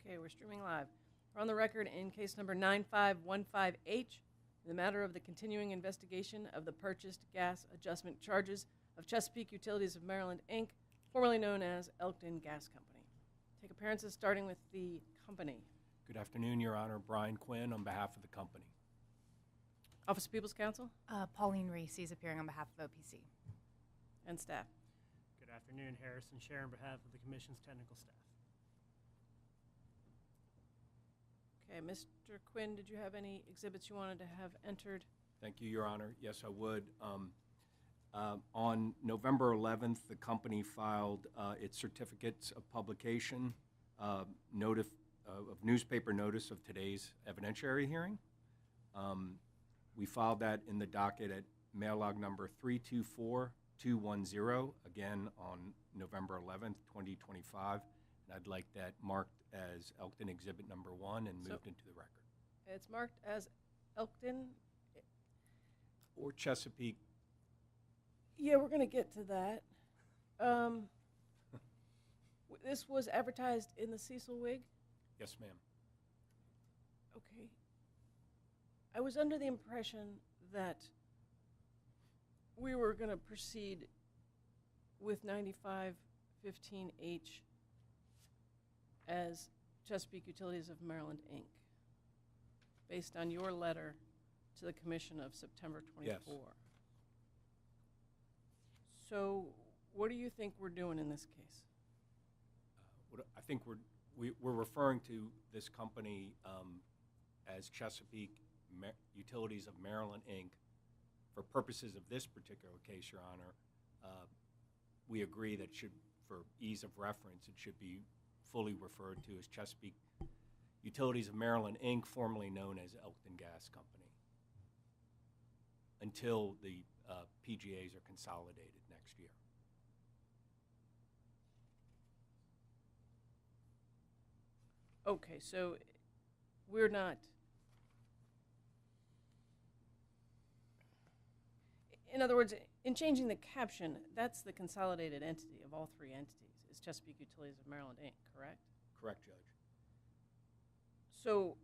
Okay, we're streaming live. We're on the record in case number 9515H, in the matter of the continuing investigation of the purchased gas adjustment charges of Chesapeake Utilities of Maryland, Inc., formerly known as Elkton Gas Company. Take appearances starting with the company. Good afternoon, Your Honor. Brian Quinn on behalf of the company. Office of People's Counsel. Pauline Reese is appearing on behalf of OPC. And staff. Good afternoon, Harrison Scher on behalf of the Commission's technical staff. Okay, Mr. Quinn, did you have any exhibits you wanted to have entered? Thank you, Your Honor. Yes, I would. On November 11th, the company filed its certificates of publication, of newspaper notice of today's evidentiary hearing. We filed that in the docket at mail log number 324210, again on November 11th, 2025. And I'd like that marked as Elkton Exhibit number 1 and moved into the record. It's marked as Elkton? Or Chesapeake. Yeah, we're going to get to that. This was advertised in the Cecil Whig? Yes, ma'am. Okay. I was under the impression that we were going to proceed with 9515H as Chesapeake Utilities of Maryland, Inc., based on your letter to the Commission of September 24. Yes. So what do you think we're doing in this case? I think we're referring to this company as Chesapeake Utilities of Maryland, Inc. For purposes of this particular case, Your Honor, we agree that for ease of reference, it should be fully referred to as Chesapeake Utilities of Maryland, Inc., formerly known as Elkton Gas Company, until the PGAs are consolidated next year. Okay, so we're not. In other words, in changing the caption, that's the consolidated entity of all three entities, is Chesapeake Utilities of Maryland, Inc., correct? Correct, Judge. So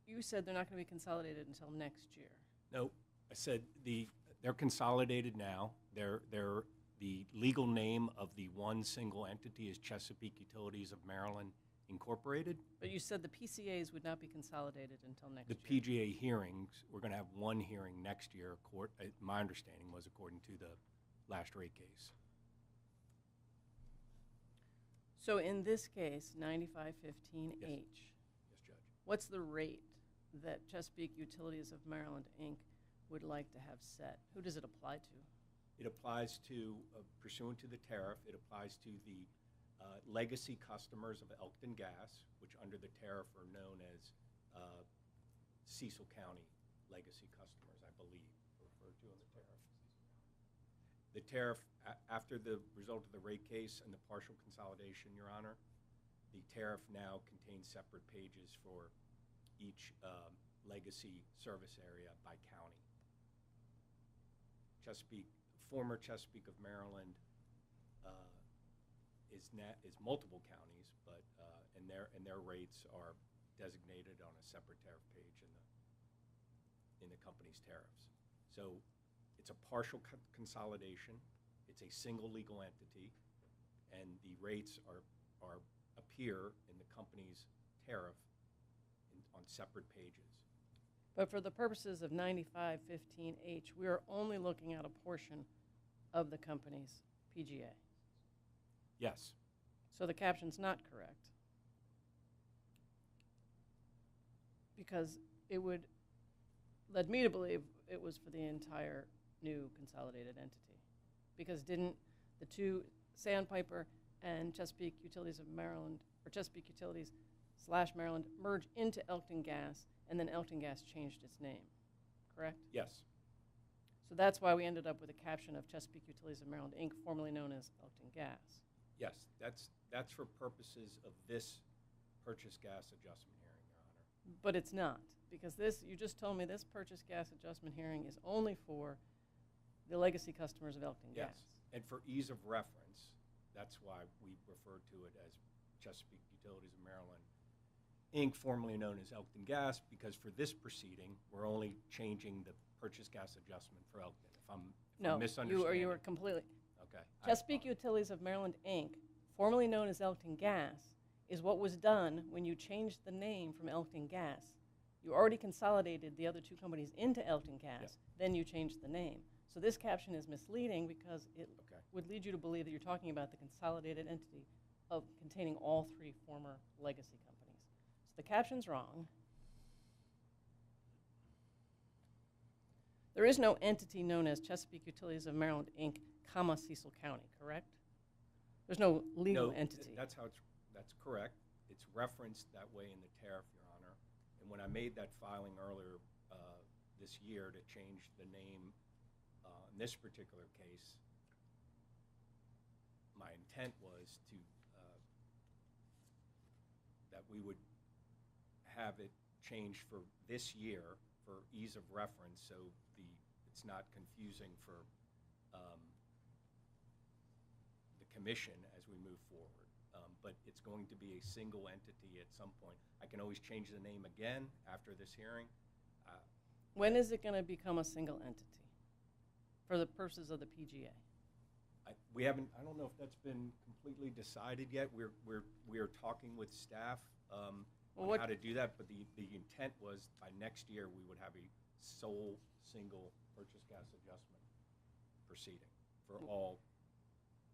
you said they're not going to be consolidated until next year. No, I said they're consolidated now. The legal name of the one single entity is Chesapeake Utilities of Maryland, Incorporated. But you said the PCAs would not be consolidated until next year. The PGA hearings, we're going to have one hearing next year. My understanding was according to the last rate case. So in this case, 9515H, Yes, Judge. what's the rate that Chesapeake Utilities of Maryland, Inc. would like to have set? Who does it apply to? It applies to, pursuant to the tariff, it applies to the legacy customers of Elkton Gas, which under the tariff are known as Cecil County legacy customers, I believe, referred to in the tariff. The tariff, after the result of the rate case and the partial consolidation, Your Honor, the tariff now contains separate pages for each legacy service area by county. Former Chesapeake of Maryland is multiple counties, but and their rates are designated on a separate tariff page in the company's tariffs. So it's a partial consolidation. It's a single legal entity, and the rates appear in the company's tariff on separate pages. But for the purposes of 9515H, we are only looking at a portion of the company's PGA. Yes. So the caption's not correct. Because it would led me to believe it was for the entire new consolidated entity. Because didn't the two, Sandpiper and Chesapeake Utilities of Maryland, or Chesapeake Utilities / Maryland, merge into Elkton Gas, and then Elkton Gas changed its name, correct? Yes. So that's why we ended up with a caption of Chesapeake Utilities of Maryland, Inc., formerly known as Elkton Gas. Yes, that's for purposes of this purchase gas adjustment hearing, Your Honor. But it's not, because this, you just told me this purchase gas adjustment hearing is only for the legacy customers of Elkton Gas. Yes, and for ease of reference, that's why we refer to it as Chesapeake Utilities of Maryland Inc., formerly known as Elkton Gas, because for this proceeding, we're only changing the purchase gas adjustment for Elkton. If I'm No, misunderstanding. you were completely. Okay. Chesapeake Utilities of Maryland, Inc., formerly known as Elkton Gas, is what was done when you changed the name from Elkton Gas. You already consolidated the other two companies into Elkton Gas, Yep. then you changed the name. So this caption is misleading because it Okay. would lead you to believe that you're talking about the consolidated entity of containing all three former legacy companies. So the caption's wrong. There is no entity known as Chesapeake Utilities of Maryland, Inc., comma, Cecil County, correct? There's no legal No, entity. that's correct. It's referenced that way in the tariff, Your Honor. And when I made that filing earlier this year to change the name in this particular case, my intent was to that we would have it changed for this year for ease of reference, so it's not confusing for the commission as we move forward. But it's going to be a single entity at some point. I can always change the name again after this hearing. When is it going to become a single entity for the purposes of the PGA? I don't know if that's been completely decided yet. We are talking with staff on how to do that, but the intent was by next year we would have a sole single purchase gas adjustment proceeding for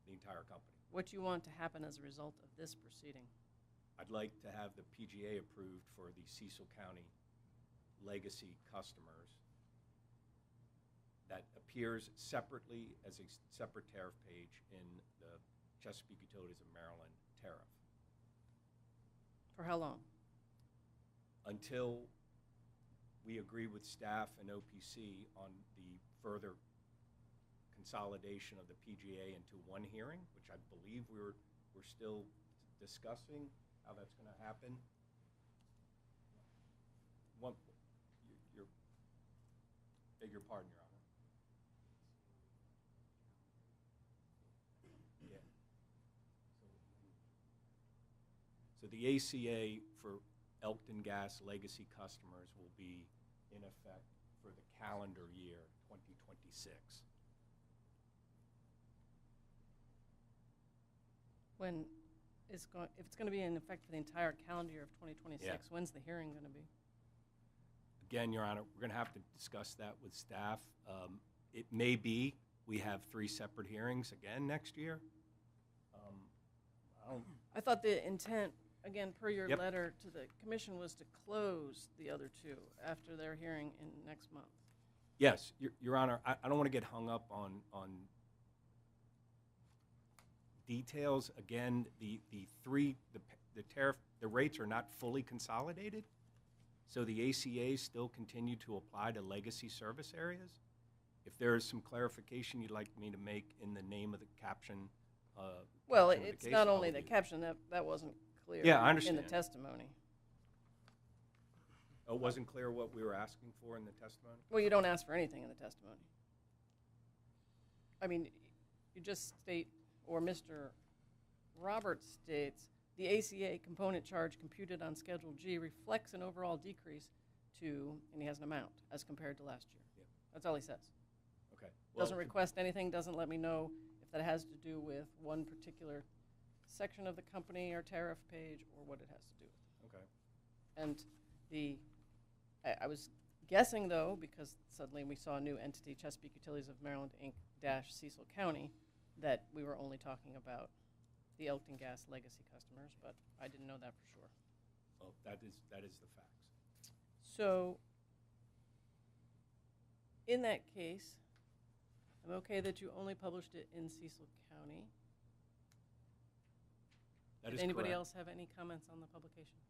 the entire company. What do you want to happen as a result of this proceeding? I'd like to have the PGA approved for the Cecil County legacy customers that appears separately as a separate tariff page in the Chesapeake Utilities of Maryland tariff. For how long? Until we agree with staff and OPC on the further consolidation of the PGA into one hearing, which I believe we're still discussing how that's going to happen. Beg your pardon, Your Honor. Yeah. So the ACA for Elkton Gas legacy customers will be in effect for the calendar year 2026. If it's going to be in effect for the entire calendar year of 2026, Yeah. when's the hearing going to be? Again, Your Honor, we're going to have to discuss that with staff. It may be we have 3 separate hearings again next year. I thought the intent, again, per your Yep. letter to the commission, was to close the other two after their hearing in next month. Yes, Your Honor, I don't want to get hung up on details. Again, the tariff, the rates are not fully consolidated, so the ACAs still continue to apply to legacy service areas. If there is some clarification you'd like me to make in the name of the caption. Well, caption of the it's case, not I'll only the do that. caption, that wasn't clear Yeah, I in the understand. testimony. Oh, it wasn't clear what we were asking for in the testimony? Well, you don't ask for anything in the testimony. I mean, you just state, or Mr. Roberts states, the ACA component charge computed on Schedule G reflects an overall decrease to, and he has an amount, as compared to last year. Yeah. That's all he says. Okay. Doesn't request anything, doesn't let me know if that has to do with one particular section of the company or tariff page or what it has to do with. Okay. And I was guessing, though, because suddenly we saw a new entity, Chesapeake Utilities of Maryland, Inc., Cecil County, that we were only talking about the Elkton Gas legacy customers, but I didn't know that for sure. Well, that is the facts. So, in that case, I'm okay that you only published it in Cecil County. That Did is anybody correct. else have any comments on the publication?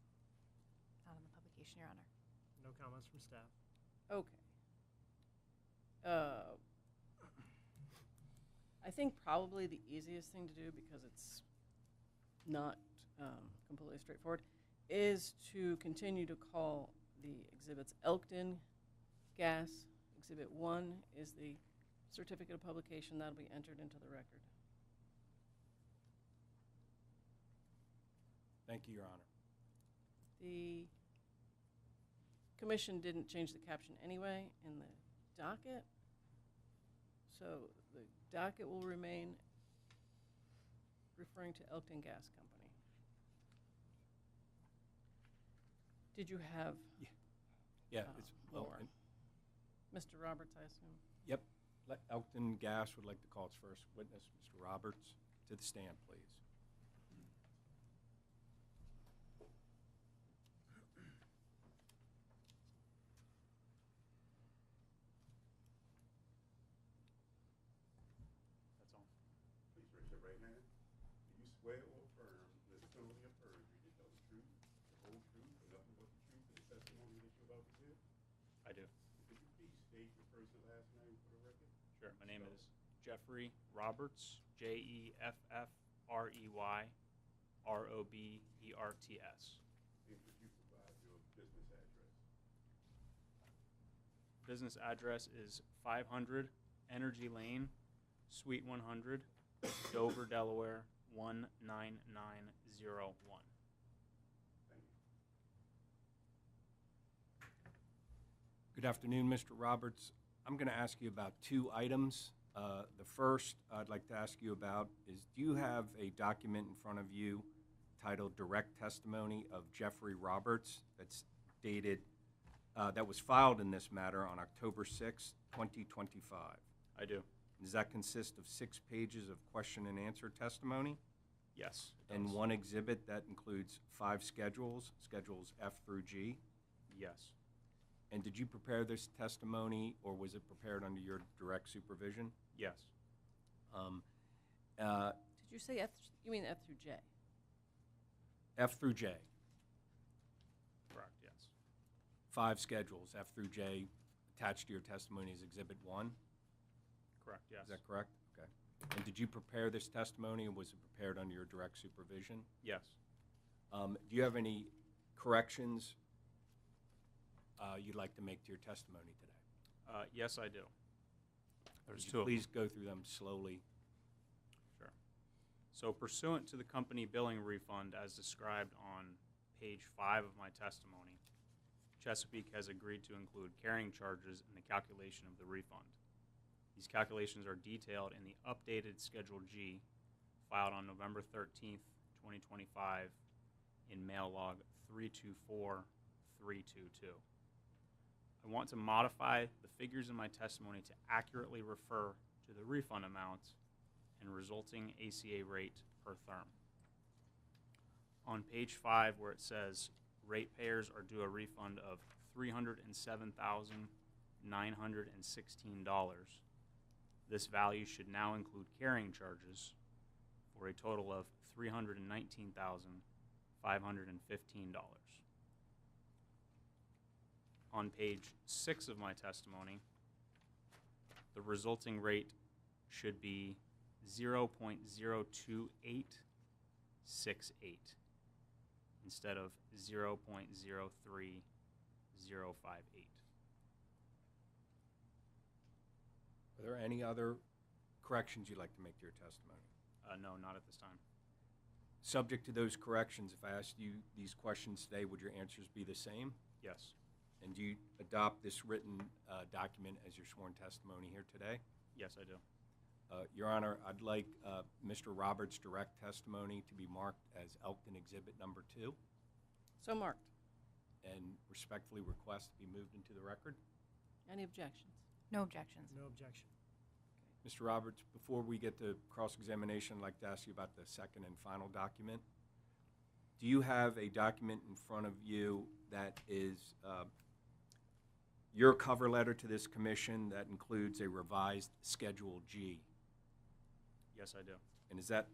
Not on the publication, Your Honor. No comments from staff. Okay. I think probably the easiest thing to do, because it's not completely straightforward, is to continue to call the exhibits Elkton Gas. Exhibit 1 is the certificate of publication that'll be entered into the record. Thank you, Your Honor. The commission didn't change the caption anyway in the docket, so the docket will remain referring to Elkton Gas Company. Did you have Yeah, it's, well, more? Mr. Roberts, I assume? Yep. Elkton Gas would like to call its first witness, Mr. Roberts, to the stand, please. That's all. Please raise your right hand. Do you swear or affirm under the penalty of perjury to tell the truth, the whole truth, and nothing but the truth in the testimony that you're about to give? I do. Could you please state your first and last name for the record? Sure. My name is Jeffrey Roberts, Jeffrey Roberts. And could you provide your business address? Business address is 500 Energy Lane, Suite 100, Dover, Delaware, 19901. Thank you. Good afternoon, Mr. Roberts. I'm going to ask you about two items. The first I'd like to ask you about is, do you have a document in front of you titled Direct Testimony of Jeffrey Roberts that's dated, that was filed in this matter on October 6, 2025? I do. Does that consist of 6 pages of question and answer testimony? Yes. it And does. one exhibit that includes 5 schedules, schedules F through G? Yes. And did you prepare this testimony, or was it prepared under your direct supervision? Yes. Did you say F, you mean F through J? F through J, Correct. Yes. 5 schedules, F through J, attached to your testimony as Exhibit 1? Correct. Yes. Is that correct? Okay. And did you prepare this testimony, or was it prepared under your direct supervision? Yes. Do you have any corrections you'd like to make to your testimony today? Yes, I do. There's Would two you of them. please go through them slowly? Sure. So pursuant to the company billing refund as described on page 5 of my testimony, Chesapeake has agreed to include carrying charges in the calculation of the refund. These calculations are detailed in the updated Schedule G filed on November 13th, 2025 in mail log 324322. I want to modify the figures in my testimony to accurately refer to the refund amounts and resulting ACA rate per therm. On page 5, where it says ratepayers are due a refund of $307,916, this value should now include carrying charges for a total of $319,515. On page 6 of my testimony, the resulting rate should be 0.02868 instead of 0.03058. Are there any other corrections you'd like to make to your testimony? No, not at this time. Subject to those corrections, if I asked you these questions today, would your answers be the same? Yes. And do you adopt this written document as your sworn testimony here today? Yes, I do. Your Honor, I'd like Mr. Roberts' direct testimony to be marked as Elkton Exhibit Number 2, So marked. and respectfully request to be moved into the record. Any objections? No objections. No objection. Mr. Roberts, before we get to cross-examination, I'd like to ask you about the second and final document. Do you have a document in front of you that is your cover letter to this commission that includes a revised Schedule G? Yes, I do. And is that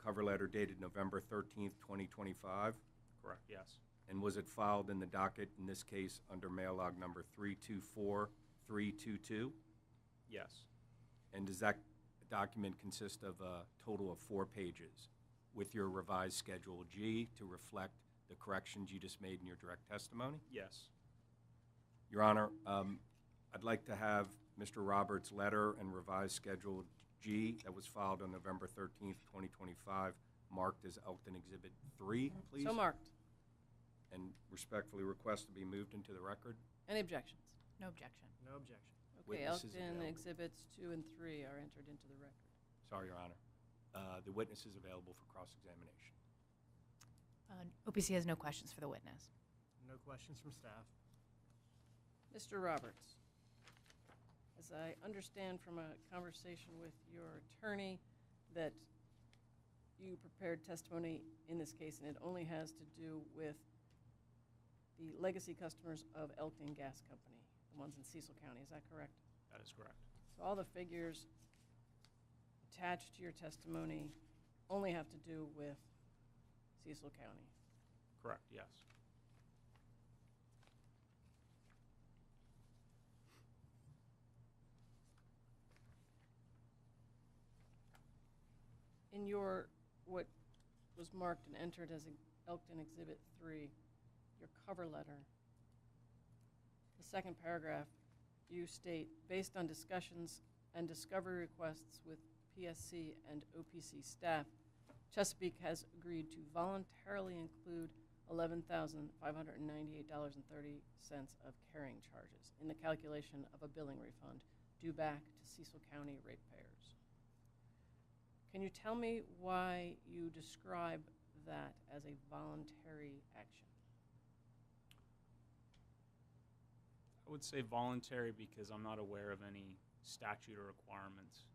cover letter dated November 13th, 2025? Correct. Yes. And was it filed in the docket, in this case, under mail log number 324322? Yes. And does that document consist of a total of 4 pages with your revised Schedule G to reflect the corrections you just made in your direct testimony? Yes. Your Honor, I'd like to have Mr. Roberts' letter and revised Schedule G that was filed on November 13th, 2025, marked as Elkton Exhibit 3, please. So marked. and respectfully request to be moved into the record. Any objections? No objection. No objection. Okay, Witnesses Elkton available. Exhibits 2 and 3 are entered into the record. Sorry, Your Honor. The witness is available for cross-examination. OPC has no questions for the witness. No questions from staff. Mr. Roberts, as I understand from a conversation with your attorney that you prepared testimony in this case and it only has to do with the legacy customers of Elkton Gas Company, the ones in Cecil County, is that correct? That is correct. So all the figures attached to your testimony only have to do with Cecil County. Correct, yes. In your, what was marked and entered as Elkton Exhibit 3, your cover letter, the second paragraph, you state, based on discussions and discovery requests with PSC and OPC staff, Chesapeake has agreed to voluntarily include $11,598.30 of carrying charges in the calculation of a billing refund due back to Cecil County ratepayers. Can you tell me why you describe that as a voluntary action? I would say voluntary because I'm not aware of any statute or requirements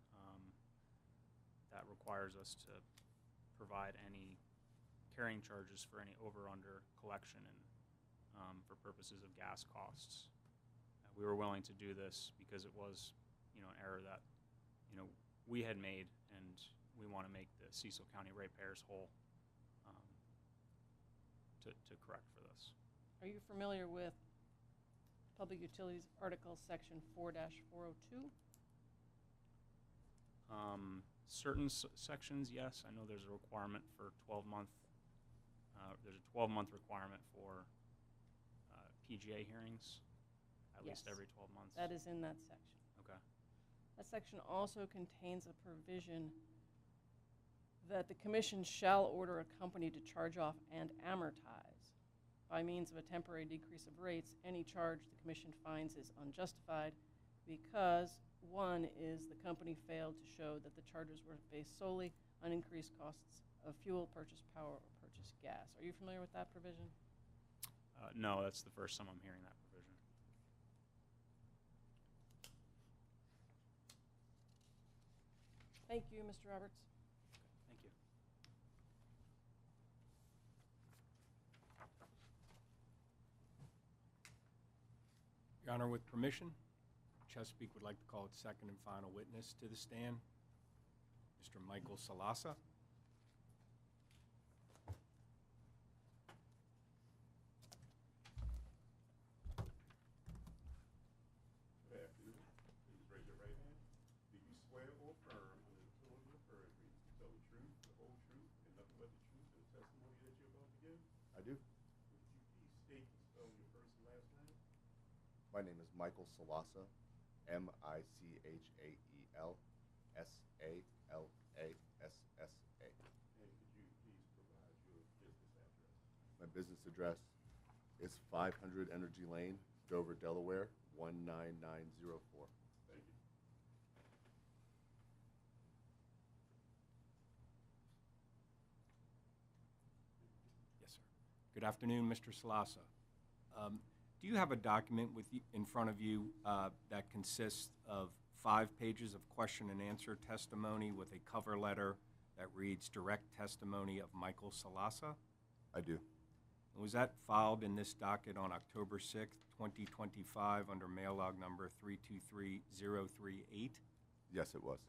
that requires us to provide any carrying charges for any over-under collection and for purposes of gas costs. We were willing to do this because it was, an error that, we had made, and we want to make the Cecil County ratepayers whole to correct for this. Are you familiar with Public Utilities Article Section 4-402? Certain sections, yes. I know there's a requirement for 12-month. There's a 12-month requirement for PGA hearings, at least Yes. every 12 months. That is in that section. Okay. That section also contains a provision that the commission shall order a company to charge off and amortize by means of a temporary decrease of rates any charge the commission finds is unjustified because one is the company failed to show that the charges were based solely on increased costs of fuel, purchase power, or purchase gas. Are you familiar with that provision? No, that's the first time I'm hearing that provision. Thank you, Mr. Roberts. Thank you. Your Honor, with permission, Chesapeake would like to call its second and final witness to the stand, Mr. Michael Salasa. Good afternoon. Please raise your right hand. Do you swear or affirm under the authority of perjury to tell the truth, the whole truth, and nothing but the truth in the testimony that you're about to give? I do. Would you please state and spell your first and last name? My name is Michael Salasa, Michael Salasa. And could you please provide your business address? My business address is 500 Energy Lane, Dover, Delaware, 19904. Thank you. Yes, sir. Good afternoon, Mr. Salasa. Do you have a document in front of you that consists of 5 pages of question and answer testimony with a cover letter that reads direct testimony of Michael Salasa? I do. And was that filed in this docket on October 6th, 2025 under mail log number 323038? Yes, it was.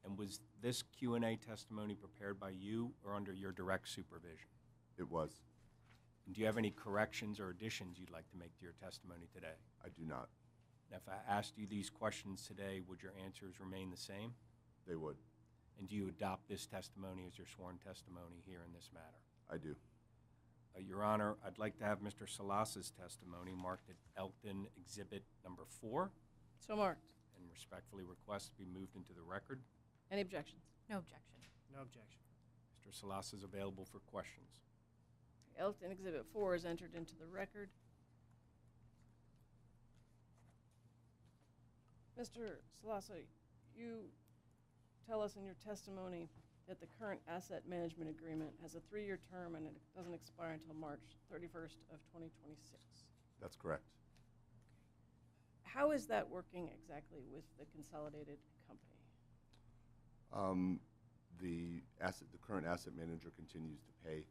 And was this Q&A testimony prepared by you or under your direct supervision? It was. And do you have any corrections or additions you'd like to make to your testimony today? I do not. And if I asked you these questions today, would your answers remain the same? They would. And do you adopt this testimony as your sworn testimony here in this matter? I do. Your Honor, I'd like to have Mr. Salasa's testimony marked at Elkton Exhibit number 4 So marked. and respectfully request to be moved into the record. Any objections? No objection. No objection. Mr. Salasa is available for questions. Elkton Exhibit 4 is entered into the record. Mr. Salasso, you tell us in your testimony that the current asset management agreement has a 3-year term and it doesn't expire until March 31st of 2026. That's correct. How is that working exactly with the consolidated company? The current asset manager continues to pay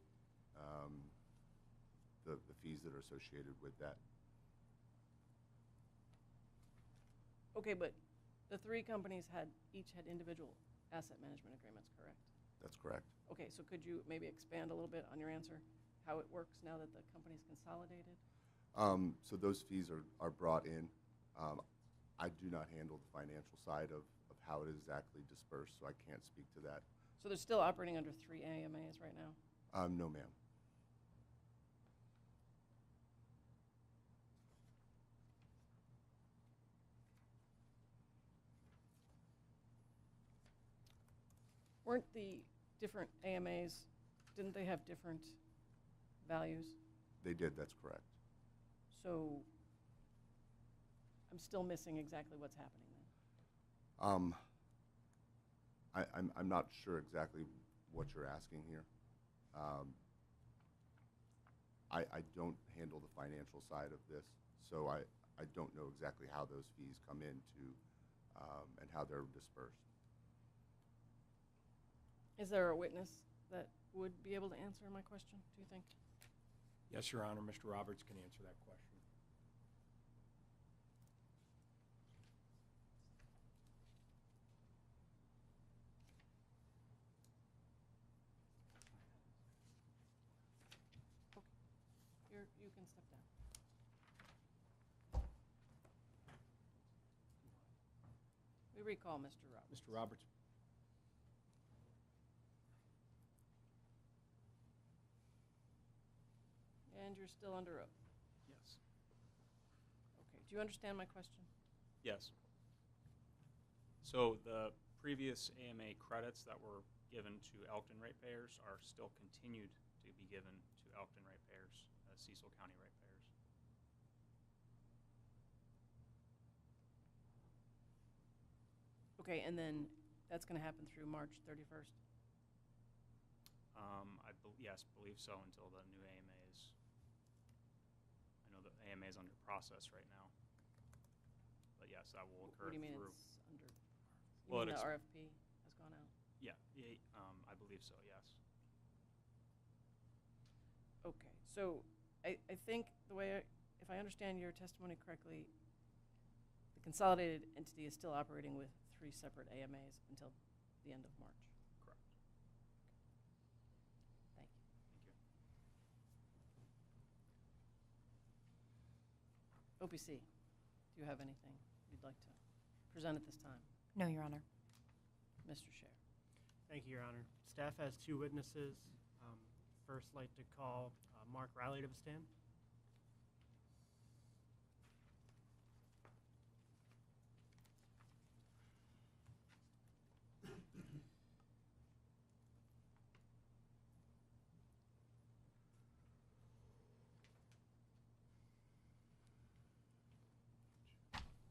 the fees that are associated with that. Okay, but the 3 companies each had individual asset management agreements, correct? That's correct. Okay, so could you maybe expand a little bit on your answer, how it works now that the company's consolidated? So those fees are brought in. I do not handle the financial side of how it is exactly dispersed, so I can't speak to that. So they're still operating under 3 AMAs right now? No, ma'am. Weren't the different AMAs, didn't they have different values? They did, that's correct. So I'm still missing exactly what's happening then. I'm not sure exactly what you're asking here. I don't handle the financial side of this, so I don't know exactly how those fees come into and how they're dispersed. Is there a witness that would be able to answer my question, do you think? Yes, Your Honor, Mr. Roberts can answer that question. You can step down. We recall Mr. Roberts. Mr. Roberts, And you're still under oath. Yes. Okay, do you understand my question? Yes. So the previous AMA credits that were given to Elkton ratepayers are still continued to be given to Elkton ratepayers, Cecil County ratepayers. Okay, and then that's going to happen through March 31st? Yes, believe so until the new AMA is. I know the AMA is under process right now, but yes, that will occur What do you mean through. it's under? Well, You mean it the RFP has gone out? Yeah, I believe so. Yes. Okay, so I think the way, if I understand your testimony correctly, the consolidated entity is still operating with 3 separate AMAs until the end of March. Correct. Thank you. Thank you. OPC, do you have anything you'd like to present at this time? No, Your Honor. Mr. Scher. Thank you, Your Honor. Staff has 2 witnesses. First, like to call Mark Riley to the stand.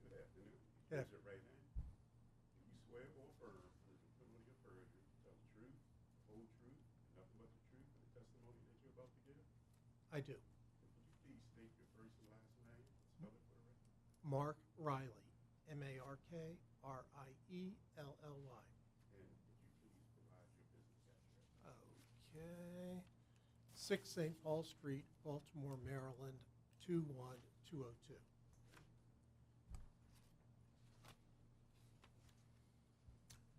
Good afternoon. Yeah. Raise your right hand. Do you swear or affirm under the penalty of perjury to tell the truth, the whole truth, and nothing but the truth in the testimony that you're about to give? I do. Could you please state your first and last name and spell it for the record? Mark Riley, M-A-R-K-R-I-E-L-L-Y. And could you please provide your business address? Okay. 6 St. Paul Street, Baltimore, Maryland, 21202.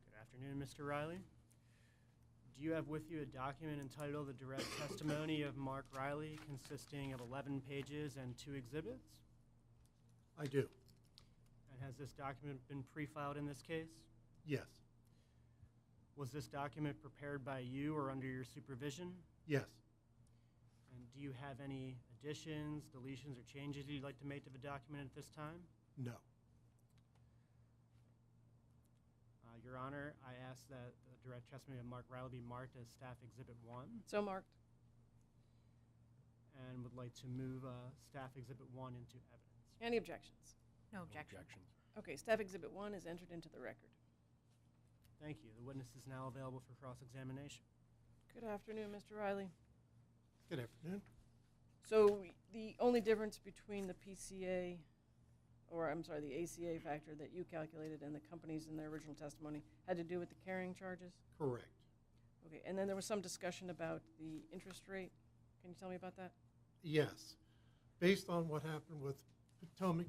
Good afternoon, Mr. Riley. Do you have with you a document entitled The Direct Testimony of Mark Riley, consisting of 11 pages and 2 exhibits? I do. And has this document been pre-filed in this case? Yes. Was this document prepared by you or under your supervision? Yes. And do you have any additions, deletions, or changes you'd like to make to the document at this time? No. Your Honor, I ask that the direct testimony of Mark Riley be marked as Staff Exhibit 1. So marked. and would like to move Staff Exhibit 1 into evidence. Any objections? No objection. Okay, Staff Exhibit 1 is entered into the record. Thank you. The witness is now available for cross-examination. Good afternoon, Mr. Riley. Good afternoon. So the only difference between the PCA, or I'm sorry, the ACA factor that you calculated and the companies in their original testimony had to do with the carrying charges? Correct. Okay, and then there was some discussion about the interest rate. Can you tell me about that? Yes. Based on what happened with Potomac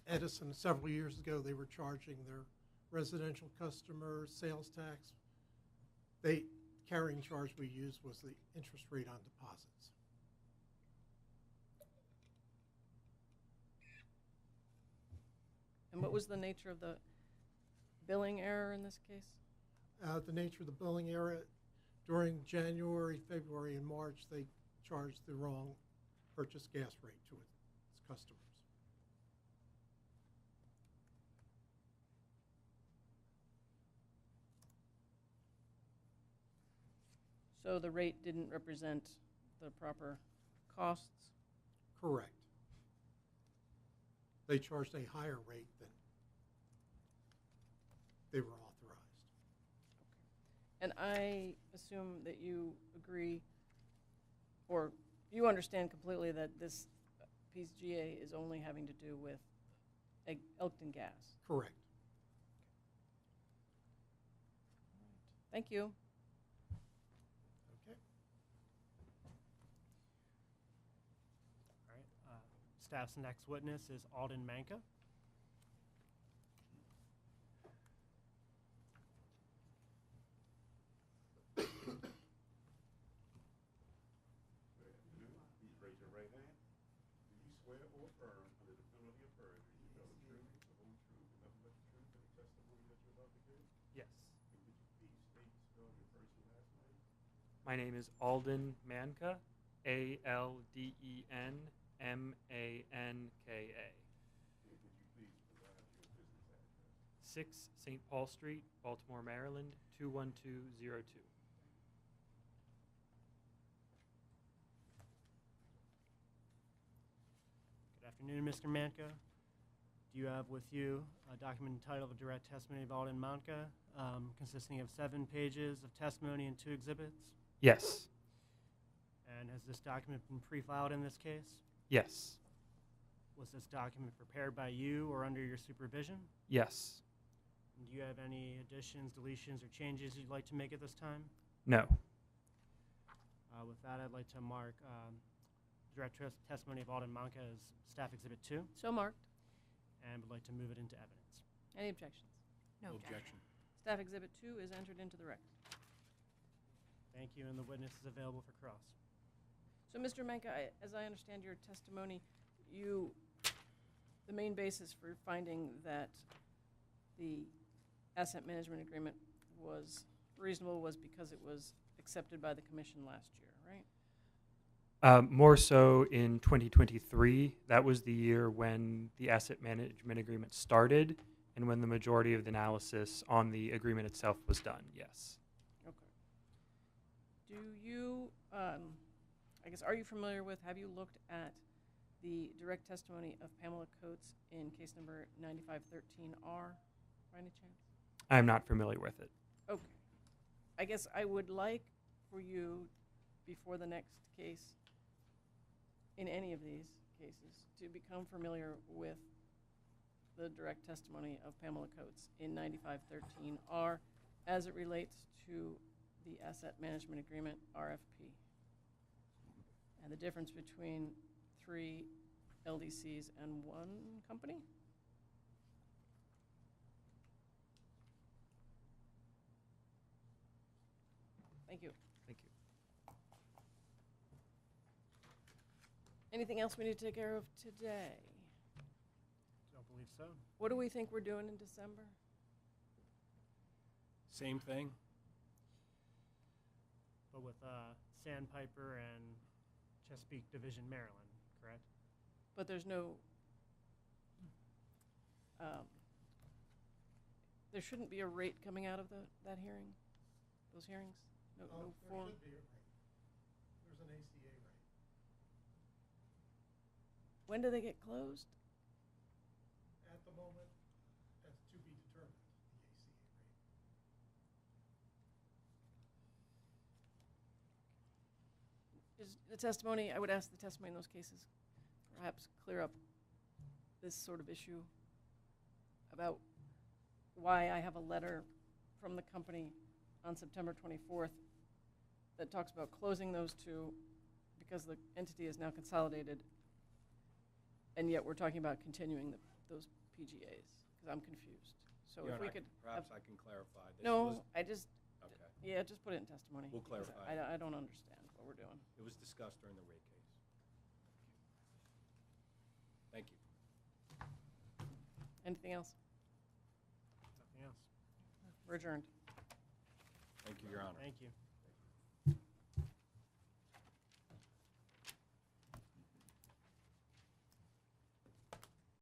Edison several years ago, they were charging their residential customers sales tax. The carrying charge we used was the interest rate on deposits. And what was the nature of the billing error in this case? The nature of the billing error, during January, February, and March, they charged the wrong purchase gas rate to its customers. So the rate didn't represent the proper costs? Correct. They charged a higher rate than they were authorized. And I assume that you agree, or you understand completely that this PGA is only having to do with Elkton Gas. Correct. Thank you. Okay. All right. Staff's next witness is Alden Manka. Good afternoon. Please raise your right hand. Do you swear or affirm under the penalty of perjury to tell the truth, the whole truth, and nothing but the truth in the testimony that you're about to give? Yes. And could you please state and spell your first and last name? My name is Alden Manka, ALDENMANKA. And could you please provide your business address? 6 St. Paul Street, Baltimore, Maryland, 21202. Good afternoon, Mr. Manka. Do you have with you a document entitled "A Direct Testimony of Alden Manka," consisting of 7 pages of testimony and 2 exhibits? Yes. And has this document been pre-filed in this case? Yes. Was this document prepared by you or under your supervision? Yes. And do you have any additions, deletions, or changes you'd like to make at this time? No. With that, I'd like to mark direct testimony of Alden Manka as Staff Exhibit 2, So marked. and would like to move it into evidence. Any objections? No objection. Staff Exhibit 2 is entered into the record. Thank you, and the witness is available for cross. So, Mr. Manka, as I understand your testimony, the main basis for finding that the asset management agreement was reasonable was because it was accepted by the commission last year, right? More so in 2023. That was the year when the asset management agreement started and when the majority of the analysis on the agreement itself was done, yes. Okay. Do you, I guess, are you familiar with, have you looked at the direct testimony of Pamela Coates in case number 9513R, by any chance? I'm not familiar with it. Okay. I guess I would like for you, before the next case, in any of these cases, to become familiar with the direct testimony of Pamela Coates in 9513R as it relates to the asset management agreement, RFP, and the difference between 3 LDCs and 1 company? Thank you. Thank you. Anything else we need to take care of today? Don't believe so. What do we think we're doing in December? Same thing? But with Sandpiper and Chesapeake Division, Maryland, correct? But there's no, there shouldn't be a rate coming out of that hearing, those hearings? No, There form? should be a rate. There's an ACA rate. When do they get closed? At the moment, that's to be determined, the ACA rate. Is the testimony, I would ask the testimony in those cases, perhaps clear up this sort of issue about why I have a letter from the company on September 24th that talks about closing those two because the entity is now consolidated, and yet we're talking about continuing those PGAs, because I'm confused. So Your if we Honor, could. perhaps I can clarify. This No, was- I just, Okay. yeah, just put it in testimony. We'll because clarify. I don't understand what we're doing. It was discussed during the rate case. Thank you. Anything else? Nothing else. We're adjourned. Thank you, Your Honor. Thank you.